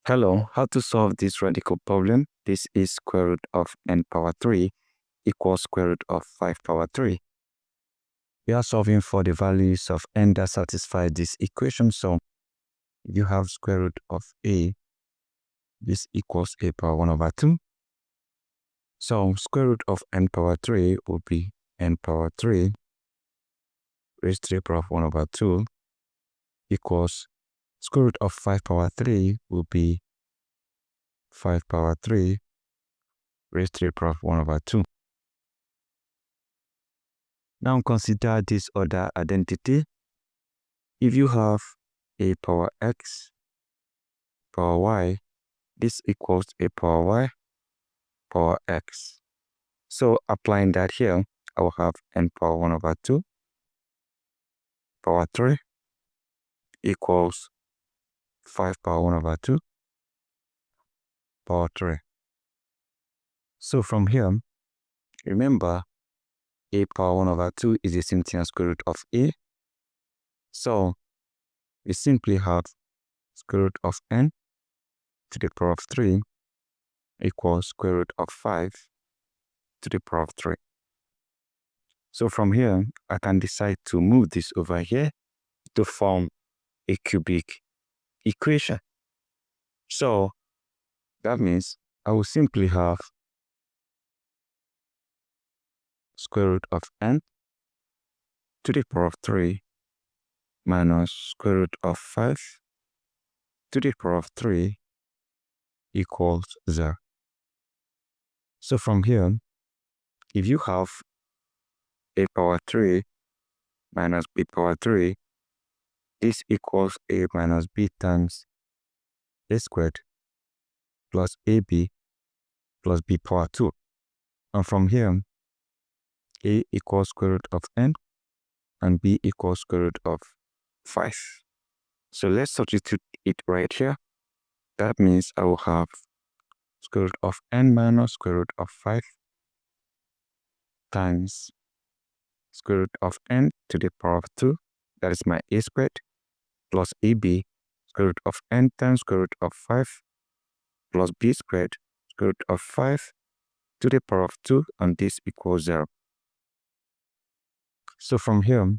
Hello, how to solve this radical problem? This is square root of n power 3 equals square root of 5 power 3. We are solving for the values of n that satisfy this equation. So if you have square root of a, this equals a power 1 over 2. So square root of n power 3 will be n power 3 raised to the power of 1 over 2 equals square root of 5 power 3 will be 5 power 3 raised to the power of 1 over 2. Now consider this other identity. If you have a power x, power y, this equals a power y, power x. So applying that here, I will have n power 1 over 2, power 3, equals 5 power 1 over 2, power 3. So from here, remember, a power 1 over 2 is the same thing as square root of a. So we simply have square root of n to the power of 3 equals square root of 5 to the power of 3. So from here, I can decide to move this over here to form a cubic equation. So that means I will simply have square root of n to the power of 3 minus square root of 5 to the power of 3 equals 0. So from here, if you have a power 3 minus b power 3, this equals a minus b times a squared plus ab plus b power 2. And from here, a equals square root of n and b equals square root of 5. So let's substitute it right here. That means I will have square root of n minus square root of 5 times square root of n to the power of 2, that is my a squared, plus ab square root of n times square root of 5 plus b squared square root of 5 to the power of 2, and this equals 0. So from here,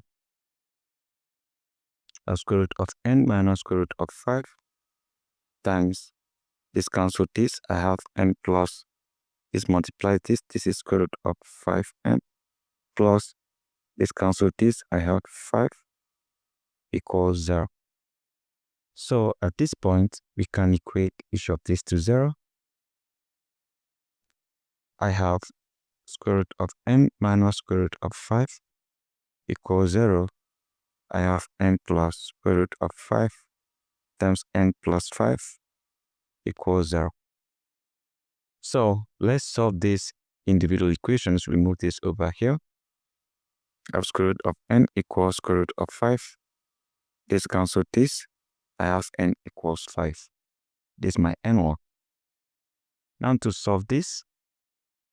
a square root of n minus square root of 5 times this cancel this, I have n plus this multiply this is square root of 5n plus this cancel this, I have 5 equals 0. So at this point, we can equate each of these to 0. I have square root of n minus square root of 5 equals 0. I have n plus square root of 5 times n plus 5 equals 0. So let's solve these individual equations. We move this over here. I have square root of n equals square root of 5. This cancel this. I have n equals 5. This is my n1. Now to solve this,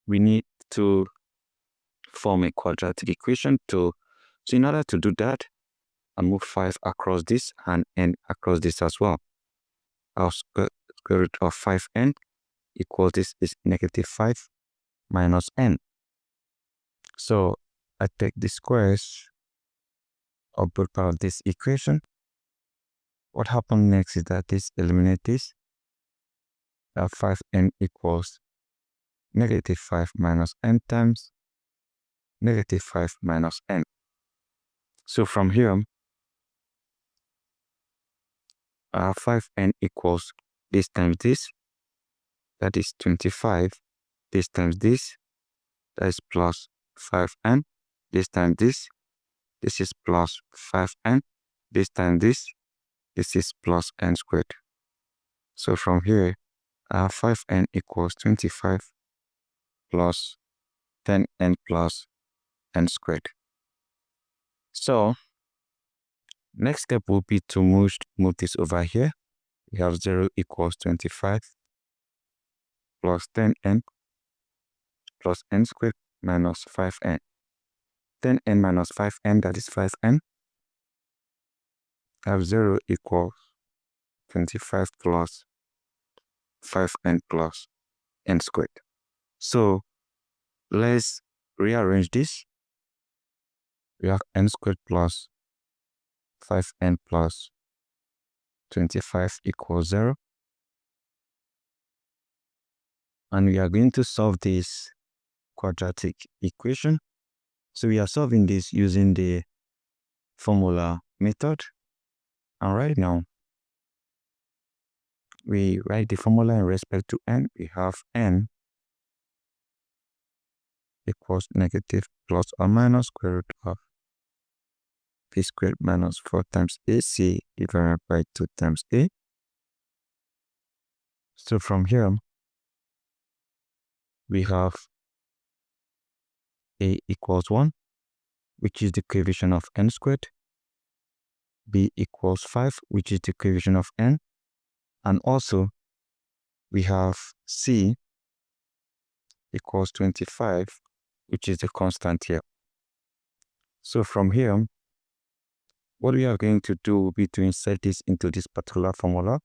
we need to form a quadratic equation. So in order to do that, I move 5 across this and n across this as well. Our square root of 5n equals this is negative 5 minus n. So I take the squares of both parts of this equation. What happens next is that this eliminates this. 5n equals negative 5 minus n times negative 5 minus n. So from here, 5n equals this times this, that is 25. This times this, that is plus 5n. This times this is plus 5n. This times this is plus n squared. So from here, 5n equals 25 plus 10n plus n squared. So next step will be to move this over here. We have 0 equals 25 plus 10n plus n squared minus 5n. 10n minus 5n, that is 5n. I have 0 equals 25 plus 5n plus n squared. So let's rearrange this. We have n squared plus 5n plus 25 equals 0. And we are going to solve this quadratic equation. So we are solving this using the formula method. And right now, we write the formula in respect to n. We have n equals negative plus or minus square root of b squared minus 4 times ac divided by 2 times a. So from here, we have a equals 1, which is the coefficient of n squared. B equals 5, which is the coefficient of n. And also, we have c equals 25, which is the constant here. So from here, what we are going to do will be to insert this into this particular formula.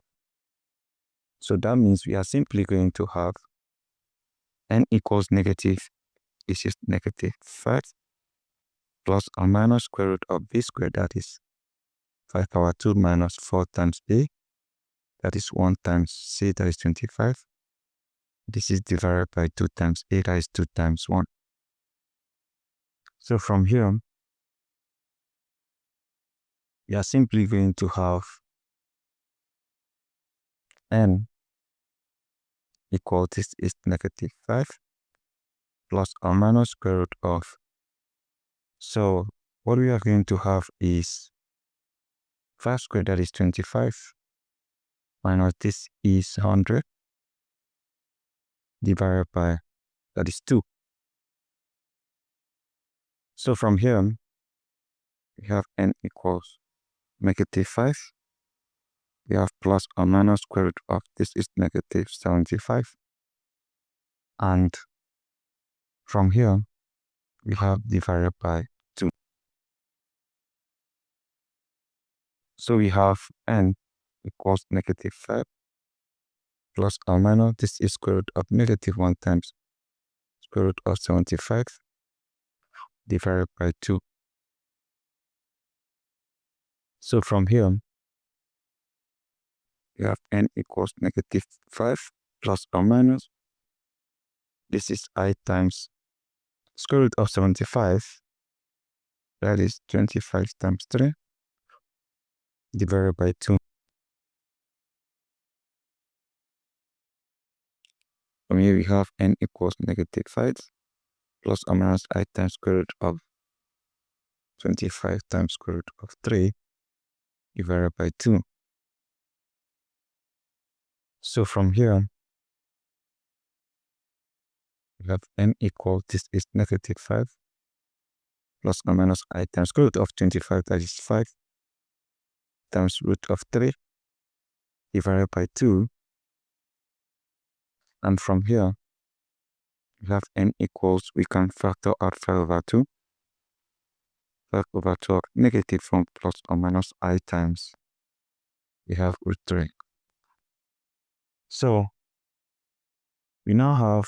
So that means we are simply going to have n equals negative, this is negative 5, plus or minus square root of b squared, that is 5 power 2 minus 4 times a, that is 1 times c, that is 25. This is divided by 2 times a, that is 2 times 1. So from here, we are simply going to have n equal, this is negative 5, plus or minus square root of. So what we are going to have is 5 squared, that is 25, minus this is 100, divided by, that is 2. So from here, we have n equals negative 5. We have plus or minus square root of, this is negative 75. And from here, we have divided by 2. So we have n equals negative 5 plus or minus, this is square root of negative 1 times square root of 75 divided by 2. So from here, we have n equals negative 5 plus or minus, this is I times square root of 75, that is 25 times 3, divided by 2. From here we have n equals negative 5 plus or minus I times square root of 25 times square root of 3 divided by 2. So from here, we have n equals, this is negative 5 plus or minus I times square root of 25, that is 5 times root of 3 divided by 2. And from here, we have n equals, we can factor out 5 over 2. 5 over 2 of negative 1 plus or minus I times, we have root 3. So we now have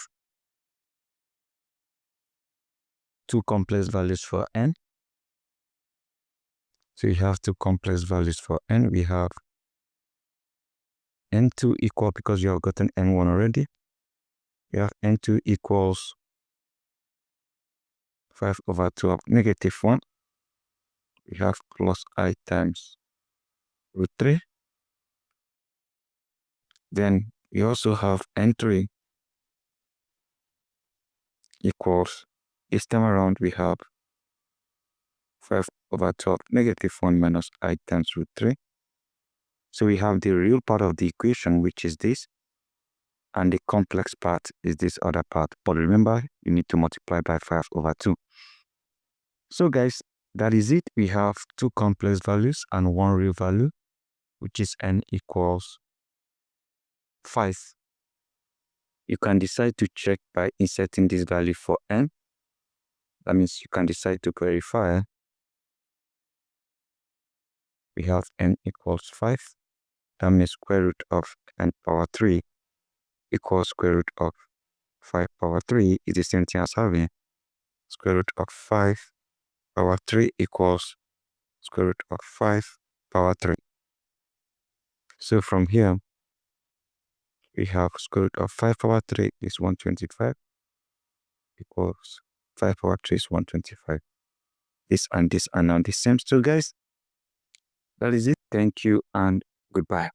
two complex values for n. So we have two complex values for n. We have n2 equal, because you have gotten n1 already, we have n2 equals 5 over 2 of negative 1. We have plus I times root 3. Then we also have n3 equals, this time around we have 5 over 2 of negative 1 minus I times root 3. So we have the real part of the equation, which is this, and the complex part is this other part. But remember, you need to multiply by 5 over 2. So guys, that is it. We have two complex values and one real value, which is n equals 5. You can decide to check by inserting this value for n. That means you can decide to verify. We have n equals 5. That means square root of n power 3 equals square root of 5 power 3 is the same thing as having square root of 5 power 3 equals square root of 5 power 3. So from here, we have square root of 5 power 3 is 125 equals 5 power 3 is 125. This and this are now the same. So guys, that is it. Thank you and goodbye.